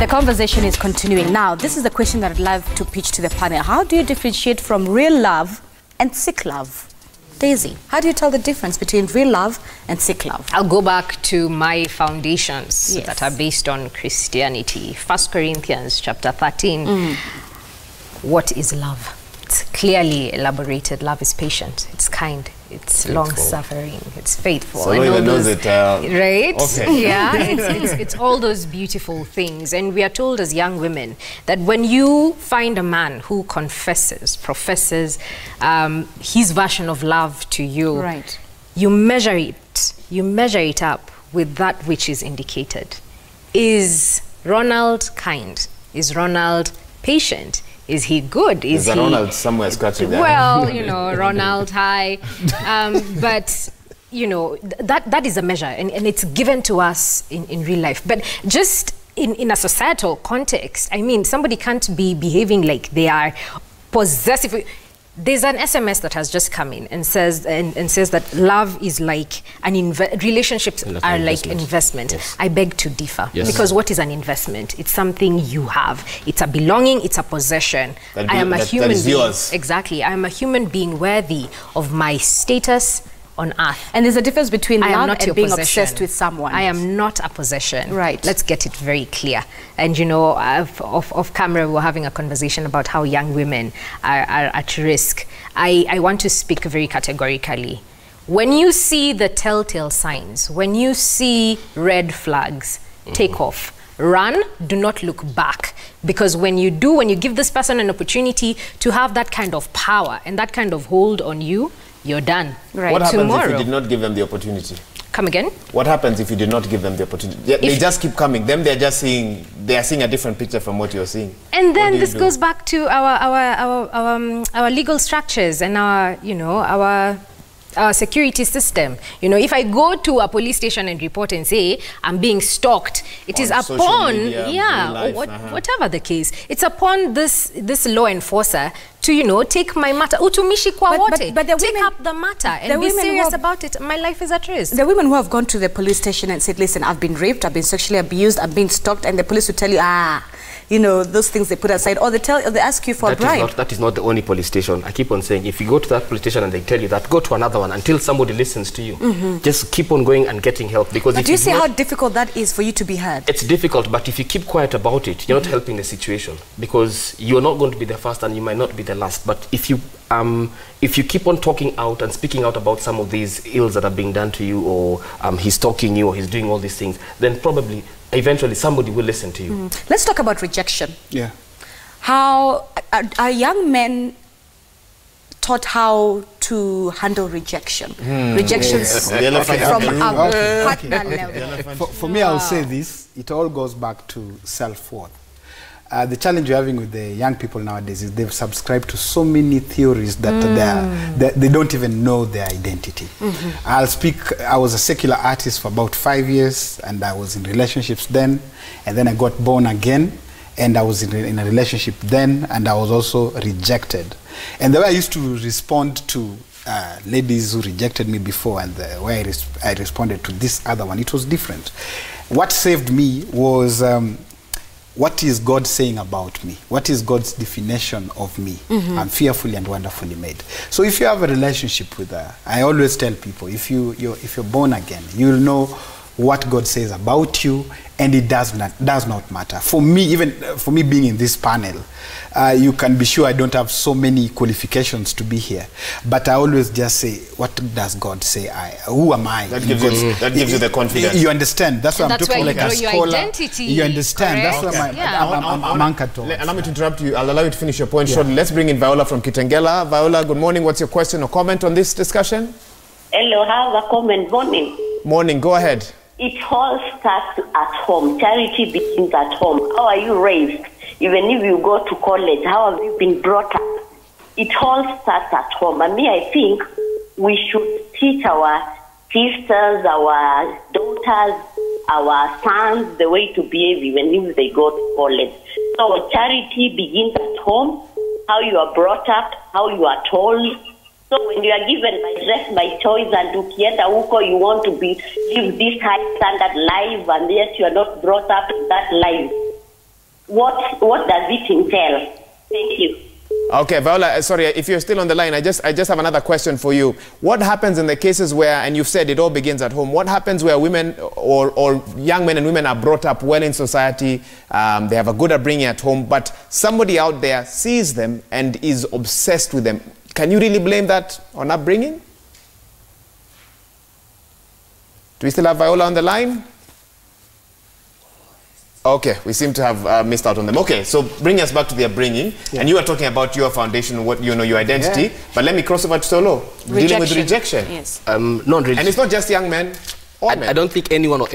The conversation is continuing. Now, this is the question that I'd love to pitch to the panel. How do you differentiate from real love and sick love? Daisy, how do you tell the difference between real love and sick love? I'll go back to my foundations that are based on Christianity. 1 Corinthians chapter 13. What is love? It's clearly elaborated. Love is patient, it's kind, it's long-suffering, it's faithful. So even knows it, right? Okay. Yeah, it's all those beautiful things. And we are told as young women that when you find a man who professes his version of love to you, right, you measure it up with that which is indicated. Is Ronald kind? Is Ronald patient? Is he good? Is he... Ronald somewhere scratching there? Well, you know, Ronald, hi. But, you know, that is a measure, and it's given to us in real life. But just in a societal context, I mean, somebody can't be behaving like they are possessive. There's an SMS that has just come in and says that love is like relationships are like investment. Yes. I beg to differ. Yes. Because what is an investment? It's something you have. It's a belonging. It's a possession. I am a human being. Yours. Exactly. I am a human being worthy of my status on earth. And there's a difference between love and being possession. Obsessed with someone. I am not a possession. Right. Let's get it very clear. And you know, off camera, we were having a conversation about how young women are at risk. I want to speak very categorically. When you see the telltale signs, when you see red flags, take off. Run, do not look back. Because when you give this person an opportunity to have that kind of power and that kind of hold on you, you're done. Right. What happens Tomorrow, if you did not give them the opportunity? Come again? What happens if you did not give them the opportunity? They just keep coming. They are seeing a different picture from what you're seeing. And then this goes back to our legal structures and our security system. You know, if I go to a police station and report and say I'm being stalked, it is upon whatever the case, it's upon this law enforcer to, you know, take my matter, utumishi kwa wote, take up the matter and be serious about it. My life is at risk. The women who have gone to the police station and said, listen, I've been raped, I've been sexually abused, I've been stalked, and the police will tell you, you know, those things they put aside, or they ask you for a bribe. That is not the only police station. I keep on saying, if you go to that police station and they tell you that, go to another one until somebody listens to you. Just keep on going and getting help. Because but do you see how difficult that is for you to be heard? It's difficult, but if you keep quiet about it, you're not helping the situation, because you're not going to be the first and you might not be the last. But if you keep on talking out and speaking out about some of these ills that are being done to you, or he's stalking you, or he's doing all these things, then probably eventually somebody will listen to you. Let's talk about rejection. Yeah. How are young men taught how to handle rejection? Rejections from a partner level. For me, I will say this, it all goes back to self-worth. The challenge we're having with the young people nowadays is they've subscribed to so many theories that they don't even know their identity. I was a secular artist for about 5 years, and I was in relationships then, and then I got born again, and I was in a relationship then, and I was also rejected. And the way I used to respond to ladies who rejected me before and the way I responded to this other one, it was different. What saved me was what is God saying about me? What is God's definition of me? I'm fearfully and wonderfully made. So if you have a relationship with her, I always tell people, if you're born again, you'll know what God says about you, and it does not matter. For me, even for me being in this panel, you can be sure I don't have so many qualifications to be here, but I always just say, what does God say? Who am I? That gives you the confidence. You understand? That's why I'm talking like a scholar. Identity, you understand? Correct? That's why I'm anchored towards. Allow me to interrupt you. I'll allow you to finish your point shortly. Let's bring in Viola from Kitengela. Viola, good morning. What's your question or comment on this discussion? Hello, I have a comment. Morning. Morning. Go ahead. It all starts at home. Charity begins at home. How are you raised? Even if you go to college, how have you been brought up? It all starts at home. And I think we should teach our sisters, our daughters, our sons the way to behave even if they go to college. So charity begins at home, how you are brought up, how you are told. So when you are given by dress, by choice, and ukienda huko, you want to live this high standard life, and yet you are not brought up in that life. what does it entail? Thank you. Okay, Viola, sorry, if you're still on the line, I just have another question for you. What happens in the cases where, and you've said it all begins at home, what happens where women or young men and women are brought up well in society, they have a good upbringing at home, but somebody out there sees them and is obsessed with them? Can you really blame that on upbringing? Do we still have Viola on the line? Okay, we seem to have missed out on them. Okay, so bring us back to the upbringing. Yeah. And you are talking about your foundation, what you know, your identity. Yeah. But let me cross over to Solo. Rejection. Dealing with rejection. Yes. And it's not just young men. I don't think anyone or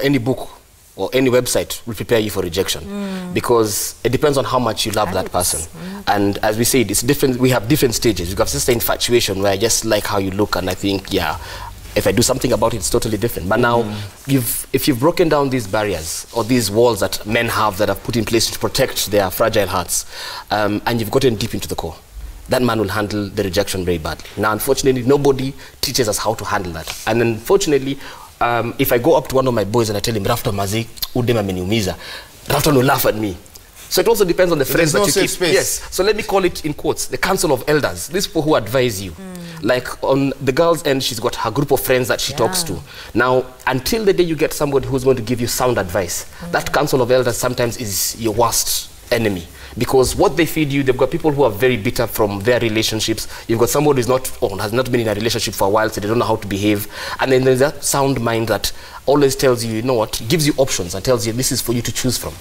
any book or any website will prepare you for rejection, because it depends on how much you love that person. And as we said, it's different. We have different stages. You have just infatuation where I just like how you look, and I think, yeah, if I do something about it, it's totally different. But now, if you've broken down these barriers or these walls that men have that have put in place to protect their fragile hearts, and you've gotten deep into the core, that man will handle the rejection very badly. Now, unfortunately, nobody teaches us how to handle that. And unfortunately, if I go up to one of my boys and I tell him, Rafton mazi, udem ameniumiza, Rafton will laugh at me. So it also depends on the friends that you keep. Space. Yes. So let me call it in quotes, the council of elders. These people who advise you. Like on the girl's end, she's got her group of friends that she talks to. Now, until the day you get somebody who's going to give you sound advice, that council of elders sometimes is your worst enemy. Because what they feed you, they've got people who are very bitter from their relationships. You've got somebody who's not, or has not been in a relationship for a while, so they don't know how to behave. And then there's that sound mind that always tells you, you know what, gives you options and tells you this is for you to choose from.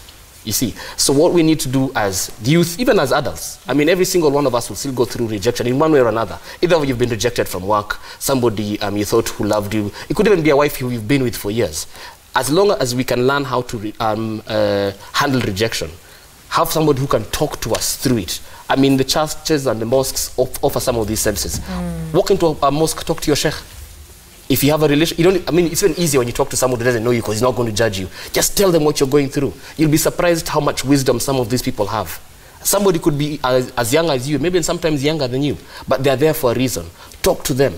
You see, so what we need to do as youth, even as adults, I mean, every single one of us will still go through rejection in one way or another. Either you've been rejected from work, somebody you thought who loved you. It could even be a wife who you've been with for years. As long as we can learn how to handle rejection, have somebody who can talk to us through it. I mean, the churches and the mosques offer some of these services. Walk into a mosque, talk to your sheikh. If you have a relation, I mean, it's even easier when you talk to someone who doesn't know you because he's not going to judge you. Just tell them what you're going through. You'll be surprised how much wisdom some of these people have. Somebody could be as young as you, maybe sometimes younger than you, but they're there for a reason. Talk to them.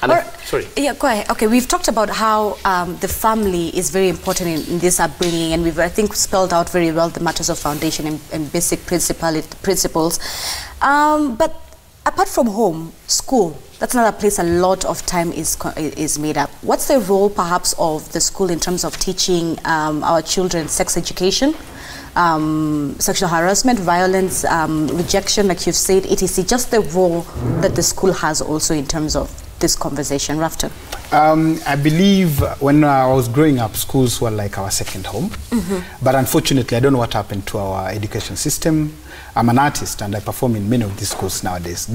And sorry. Yeah, go ahead. Okay, we've talked about how the family is very important in this upbringing, and we've, I think, spelled out very well the matters of foundation and basic principles. But apart from home, school, that's another place a lot of time is made up. What's the role, perhaps, of the school in terms of teaching our children sex education, sexual harassment, violence, rejection, like you've said, etc. Just the role that the school has also in terms of this conversation. Rafton? I believe when I was growing up, schools were like our second home. But unfortunately, I don't know what happened to our education system. I'm an artist and I perform in many of these schools nowadays.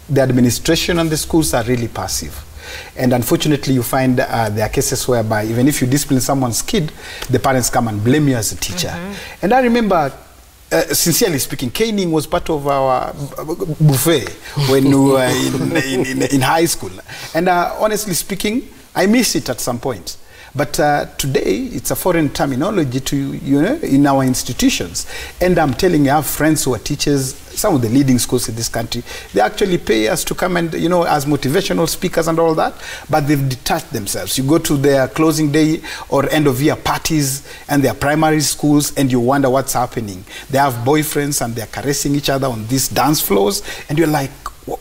The administration on the schools are really passive. And unfortunately, you find there are cases whereby even if you discipline someone's kid, the parents come and blame you as a teacher. And I remember, sincerely speaking, caning was part of our buffet when we were in high school. And honestly speaking, I miss it at some point. But today, it's a foreign terminology to, you know, in our institutions. And I'm telling you, I have friends who are teachers, some of the leading schools in this country. They actually pay us to come and, you know, as motivational speakers and all that, but they've detached themselves. You go to their closing day or end of year parties and their primary schools and you wonder what's happening. They have boyfriends and they're caressing each other on these dance floors and you're like,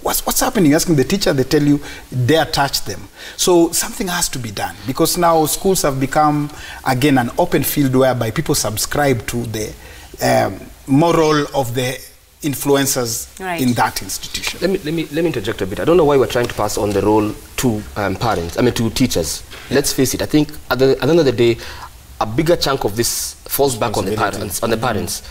what's happening? You're asking the teacher, they tell you, dare touch them. So something has to be done because now schools have become, again, an open field whereby people subscribe to the moral of the influencers in that institution. Let me interject a bit. I don't know why we're trying to pass on the role to parents, I mean to teachers. Let's face it, I think at the end of the day, a bigger chunk of this falls back on the parents.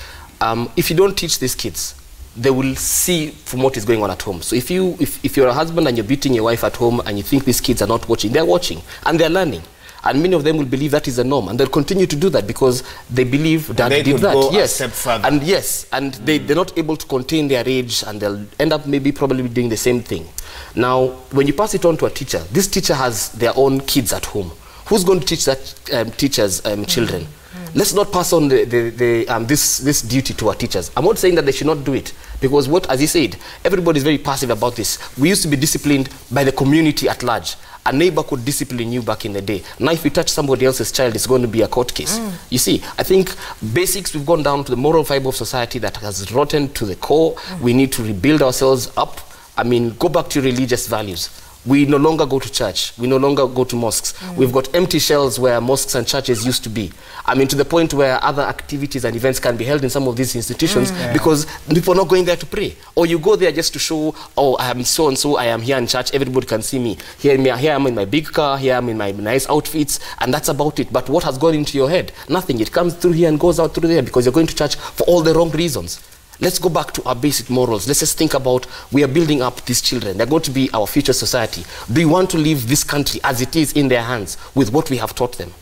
If you don't teach these kids, they will see from what is going on at home. So if you're a husband and you're beating your wife at home and you think these kids are not watching, they're watching and they're learning. And many of them will believe that is the norm and they'll continue to do that because they believe dad did that. Yes. And yes, and they're not able to contain their rage and they'll end up maybe probably doing the same thing. Now, when you pass it on to a teacher, this teacher has their own kids at home. Who's going to teach that teacher's children? Let's not pass on this duty to our teachers. I'm not saying that they should not do it because as he said, everybody is very passive about this. We used to be disciplined by the community at large. A neighbor could discipline you back in the day. Now if you touch somebody else's child, it's going to be a court case. You see, I think basics, we've gone down to the moral fiber of society that has rotten to the core. We need to rebuild ourselves up. I mean, go back to religious values. We no longer go to church. We no longer go to mosques. We've got empty shells where mosques and churches used to be. I mean, to the point where other activities and events can be held in some of these institutions because people are not going there to pray. Or you go there just to show, oh, I am so-and-so, I am here in church, everybody can see me. Here I am in my big car, here I am in my nice outfits, and that's about it. But what has gone into your head? Nothing. It comes through here and goes out through there because you're going to church for all the wrong reasons. Let's go back to our basic morals. Let's just think about, we are building up these children. They're going to be our future society. Do you want to leave this country as it is in their hands with what we have taught them?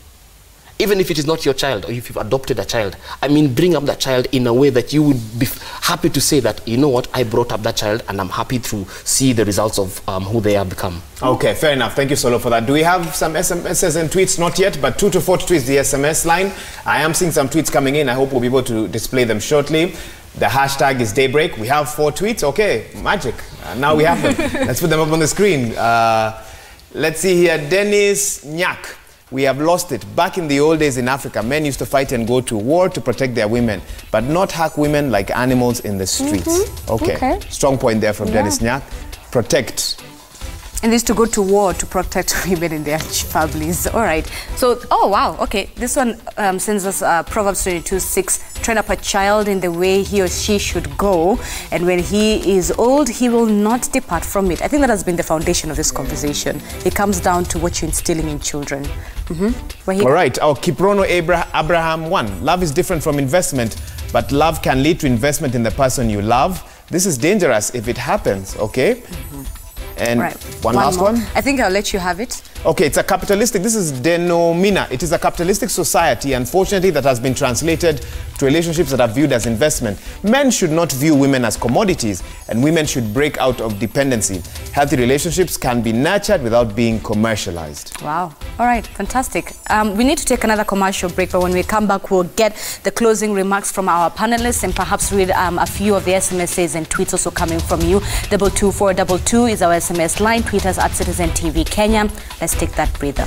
Even if it is not your child or if you've adopted a child, I mean, bring up that child in a way that you would be happy to say that, you know what, I brought up that child and I'm happy to see the results of who they have become. Okay, fair enough. Thank you, Solo, for that. Do we have some SMSs and tweets? Not yet, but 22422 is the SMS line. I am seeing some tweets coming in. I hope we'll be able to display them shortly. The hashtag is Daybreak. We have 4 tweets. Okay, magic. Now we have them. Let's put them up on the screen. Let's see here. Dennis Nyak. We have lost it. Back in the old days in Africa, men used to fight and go to war to protect their women, but not hack women like animals in the streets. Okay. Strong point there from Dennis Nyak. Protect. And they used to go to war to protect women in their families. All right. So, oh, wow. Okay. This one sends us Proverbs 22:6. Train up a child in the way he or she should go, and when he is old, he will not depart from it. I think that has been the foundation of this conversation. It comes down to what you're instilling in children. All right. Our Kiprono Abraham 1. Love is different from investment, but love can lead to investment in the person you love. This is dangerous if it happens, okay? And one last one? I think I'll let you have it. Okay, it's a capitalistic, this is Denomina. It is a capitalistic society, unfortunately, that has been translated to relationships that are viewed as investment. Men should not view women as commodities, and women should break out of dependency. Healthy relationships can be nurtured without being commercialized. Wow. All right, fantastic. We need to take another commercial break, but when we come back, we'll get the closing remarks from our panelists and perhaps read a few of the SMSs and tweets also coming from you. 22422 is our SMS line. Tweet us at Citizen TV Kenya. Let's take that breather.